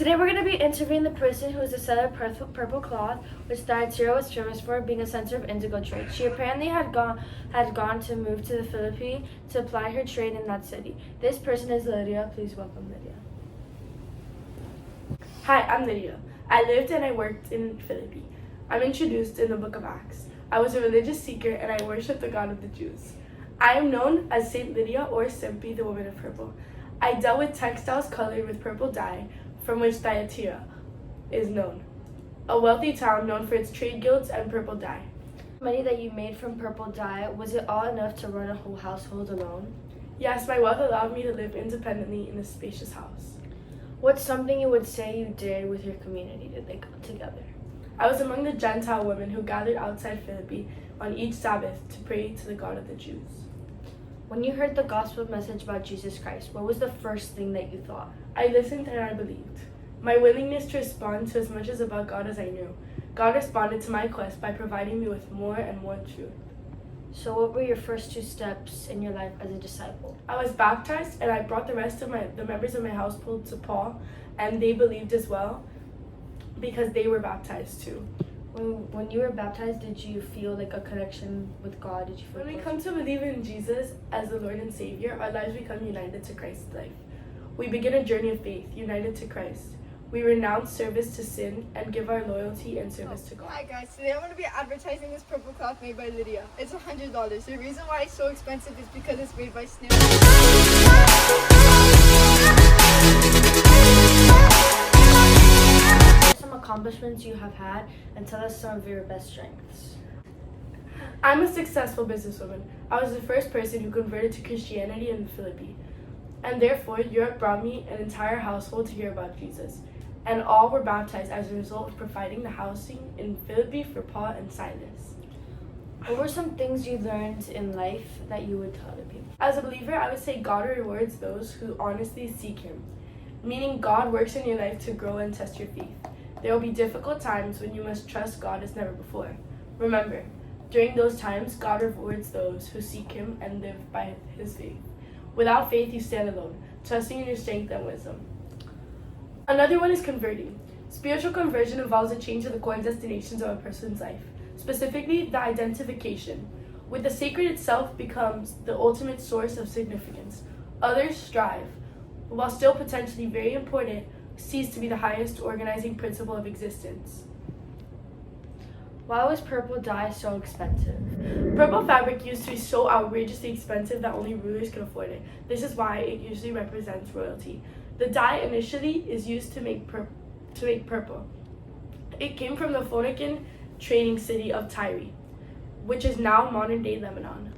Today we're going to be interviewing the person who is the seller of purple cloth, which Thyatira was famous for being a center of indigo trade. She apparently had gone to move to the Philippines to apply her trade in that city. This person is Lydia. Please welcome Lydia. Hi, I'm Lydia. I lived and I worked in Philippines. I'm introduced in the book of Acts. I was a religious seeker and I worshiped the God of the Jews. I am known as Saint Lydia or simply the Woman of Purple. I dealt with textiles colored with purple dye, from which Thyatira is known, a wealthy town known for its trade guilds and purple dye. Money that you made from purple dye, was it all enough to run a whole household alone? Yes, my wealth allowed me to live independently in a spacious house. What's something you would say you did with your community together? I was among the Gentile women who gathered outside Philippi on each Sabbath to pray to the God of the Jews. When you heard the gospel message about Jesus Christ, what was the first thing that you thought? I listened and I believed. My willingness to respond to as much as about God as I knew. God responded to my quest by providing me with more and more truth. So what were your first 2 steps in your life as a disciple? I was baptized and I brought the rest of the members of my household to Paul, and they believed as well because they were baptized too. When you were baptized, did you feel like a connection with God? Did you feel When we close? come to believe in Jesus as the Lord and Savior, our lives become united to Christ's life. We begin a journey of faith, united to Christ. We renounce service to sin and give our loyalty and service to God. Hi guys, today I'm going to be advertising this purple cloth made by Lydia. It's $100. The reason why it's so expensive is because it's made by snail. Some accomplishments you have had, and tell us some of your best strengths. I'm a successful businesswoman. I was the first person who converted to Christianity in the Philippines. And therefore, Europe brought me an entire household to hear about Jesus. And all were baptized as a result of providing the housing in Philippi for Paul and Silas. What were some things you learned in life that you would tell other people? As a believer, I would say God rewards those who honestly seek Him, meaning God works in your life to grow and test your faith. There will be difficult times when you must trust God as never before. Remember, during those times, God rewards those who seek Him and live by His faith. Without faith, you stand alone, trusting in your strength and wisdom. Another one is converting. Spiritual conversion involves a change of the core destinations of a person's life, specifically the identification, with the sacred itself becomes the ultimate source of significance. Others strive, while still potentially very important, cease to be the highest organizing principle of existence. Why was purple dye so expensive? Purple fabric used to be so outrageously expensive that only rulers could afford it. This is why it usually represents royalty. The dye initially is used to make purple. It came from the Phoenician trading city of Tyre, which is now modern-day Lebanon.